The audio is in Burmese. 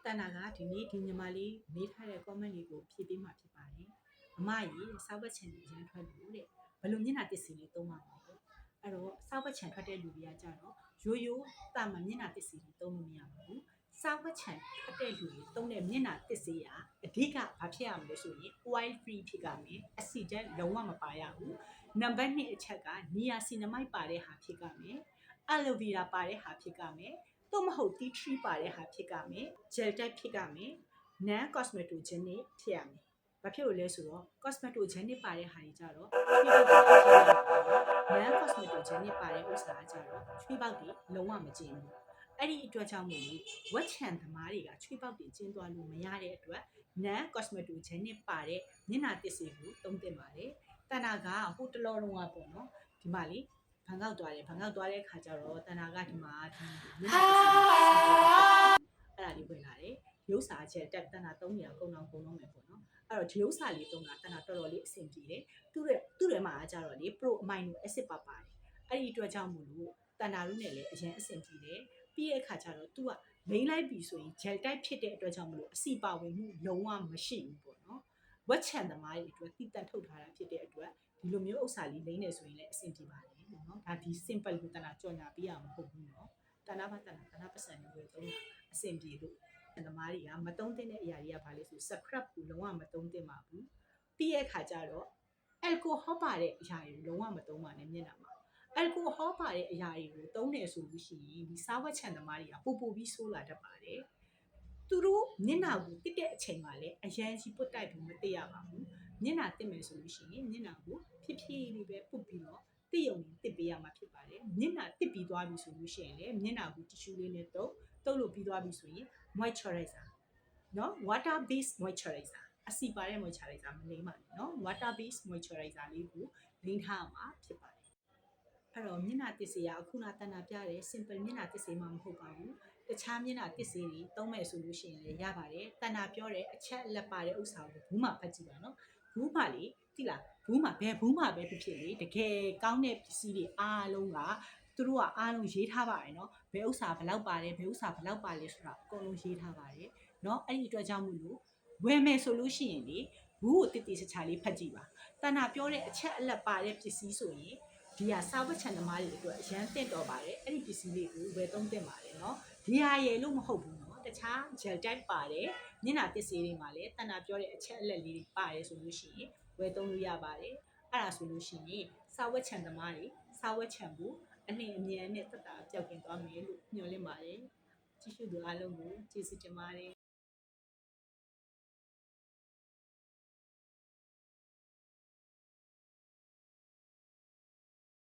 တန်နာကဒီနေ့ဒီညီမလေးမေးထားတဲ့ comment လေးကိုဖြည့်ပေးမှာဖြစ်ပါတယ်အမကြီးစောက်ဘက်ချန်ကြီးရမ်းထွက်လို့တဲ့ဘယ်လိုမျက်နှာတစ်စီလေးသုံးပါမလဲအဲ့တော့စောက်ဘက်ချန်ထွက်တဲ့လူတွေကကြတော့ရိုးတာမမျက်နှာတစ်စီလေးသုံးလို့မရပါဘူးစောက်ဘက်ချန်ထွက်တဲ့လူတွေသုံးတဲ့မျက်နှာတစ်စီကအဓိကဘာဖြစ်ရမလဲဆိုရင် oil free ဖြစ်ကြမယ်အဆီဓာတ်လုံးဝမပါရဘူးနံပါတ်2အချက်ကနီယာစီနမိုက်ပါတဲ့ဟာဖြစ်ကြမယ်အလိုဗီရာပါတဲ့ဟာဖြစ်ကြမယ်သို့မဟုတ် tea tree ပါတဲ့ဟာဖြစ်ကြမယ် gel type ဖြစ်ကြမယ် non cosmetogenic ဖြစ်ရမယ်ဘာဖြစ်လို့လဲဆိုတော့ cosmetogenic ပါတဲ့ဟာတွေကြတော့non cosmetogenic ပါတဲ့ဥစ္စာကကြတော့ချွေးပေါက်တွေလုံးဝမကျင်းဘူးအဲ့ဒီအတွက်ကြောင့်မို့လို့ဝက်ချန်သမားတွေကချွေးပေါက်တွေကျင်းသွားလို့မရတဲ့အတွက် non cosmetogenic ပါတဲ့မျက်နှာတစ်စီကိုသုံးသင့်ပါတယ်တဏ္ဍာကဟိုတလောလုံးကပေါ့နော်ဒီမှာလေဘန်ကောက်သွားတဲ့ခါကျတော့တဏ္ဍာကဒီမှာဒီမျက်နှာတစ်စီအဲ့ဒါလေးဝင်လာတယ်ရုပ်စာချက်တက်တဏ္ဍာ3နေရာကုန်တော့မယ်ပေါ့နော်အဲ့တော့ဒီရုပ်စာလေးသုံးတာတဏ္ဍာတော်တော်လေးအဆင်ပြေတယ်သူ့ရဲ့မှာကြတော့လေ pro amino acid ပါတယ်အဲ့ဒီအတွက်ကြောင့်မို့လို့တဏ္ဍာတို့နဲ့လည်းအရင်အဆင်ပြေတယ်ပြီးရဲ့အခါကျတော့ तू ကလိမ့်လိုက်ပြီဆိုရင် gel type ဖြစ်တဲ့အတွက်ကြောင့်မလို့အစီပါဝင်မှုလုံးဝမရှိဘူးပေါ့နော်ဝက်ချန်သမားတွေအတွက်တိတက်ထုတ်ထားတာဖြစ်တဲ့အတွက်ဒီလိုမျိုးဥစ္စာလေးလိမ့်နေဆိုရင်လည်းအဆင်ပြေပါတယ်နော်ဒါဒီ simple ကိုတဏ္ဍာကြော်ညာပေးရမှာမဟုတ်ဘူးနော်တဏ္ဍာပတ်စံတွေဝယ်သုံးတာအဆင်ပြေလို့သမားတွေကမတုံးတဲ့အရာတွေကဘာလဲဆို scrub ကိုလုံးဝမတုံးသင့်ပါဘူးပြီးရဲ့အခါကျတော့ alcohol ပါတဲ့အရာတွေကိုလုံးဝမတုံးပါနဲ့မျက်နှာမှာalcohol ပါတဲ့အရာတွေကိုသုံးတယ်ဆိုလို့ရှိရင်ဒီစားဝက်ချန်သမားတွေကပိုပြီးဆိုးလာတတ်ပါတယ်သူတို့မျက်နှာကိုတစ်တဲ့အချိန်မှာလည်းအရန်ကြီးပုတ်တိုက်ပြီးမသိရပါဘူးမျက်နှာတစ်မယ်ဆိုလို့ရှိရင်မျက်နှာကိုဖြည်းဖြည်းလေးပဲပုတ်ပြီးတော့တစ်ယုံတစ်ပေးရမှာဖြစ်ပါတယ်မျက်နှာတစ်ပြီးသွားပြီဆိုလို့ရှိရင်လည်းမျက်နှာကို tissue လေးနဲ့တုပ်လို့ပြီးသွားပြီဆိုရင် moisturizer နော် water based moisturizer အစီပါတဲ့ moisturizer မလိမ့်ပါနဲ့နော် water based moisturizer လေးကိုလိမ့်ထားမှာဖြစ်ပါတယ်အဲ့တော့မျက်နှာတစ်စေးကအခုနတဏ္ဍာပြတဲ့ simple မျက်နှာတစ်စေးမှမဟုတ်ပါဘူးတခြားမျက်နှာတစ်စေးတွေသုံးမယ်ဆိုလို့ရှိရင်လည်းရပါတယ်တဏ္ဍာပြောတဲ့အချက်အလက်ပါတဲ့ဥစ္စာကိုဘူးမှဖတ်ကြည့်ပါနော်ဘူးမှလေတိလားဘူးမှဘယ်ဘူးမှပဲဖြစ်လေတကယ်ကောင်းတဲ့ပစ္စည်းတွေအားလုံးကသူတို့ကအားလုံးရေးထားပါတယ်နော်ဘယ်ဥစ္စာဘယ်လောက်ပါတယ်ဘယ်ဥစ္စာဘယ်လောက်ပါလဲဆိုတာအကုန်လုံးရေးထားပါတယ်နော်အဲ့ဒီအတွက်ကြောင့်မို့လို့ဝယ်မယ်ဆိုလို့ရှိရင်လေဘူးကိုတိချာလေးဖတ်ကြည့်ပါတဏ္ဍာပြောတဲ့အချက်အလက်ပါတဲ့ပစ္စည်းဆိုရင်ဒီဟာစာဝတ်ချန်သမားတွေအတွက်အရန်တင့်တော်ပါတယ်အဲ့ဒီပစ္စည်းလေးကိုဝယ်သုံးသင့်ပါတယ်နော်ဒီဟာရယ်လို့မဟုတ်ဘူးနော်တခြား gel type ပါတယ်မျက်နှာပစ္စည်းတွေမှာလည်းတဏ္ဍာပြောတဲ့အချက်အလက်လေးတွေပါတယ်ဆိုလို့ရှိရင်ဝယ်သုံးလို့ရပါတယ်အဲ့ဒါဆိုလို့ရှိရင်စာဝတ်ချန်သမားတွေစာဝတ်ချန်ဘူးအနှင်အမြန်နဲ့တက်တာပျောက်ကင်သွားမယ်လို့ညွှန်လင့်ပါတယ်ကြည့်ရှုသူအားလုံးကိုကျေးဇူးတင်ပါတယ်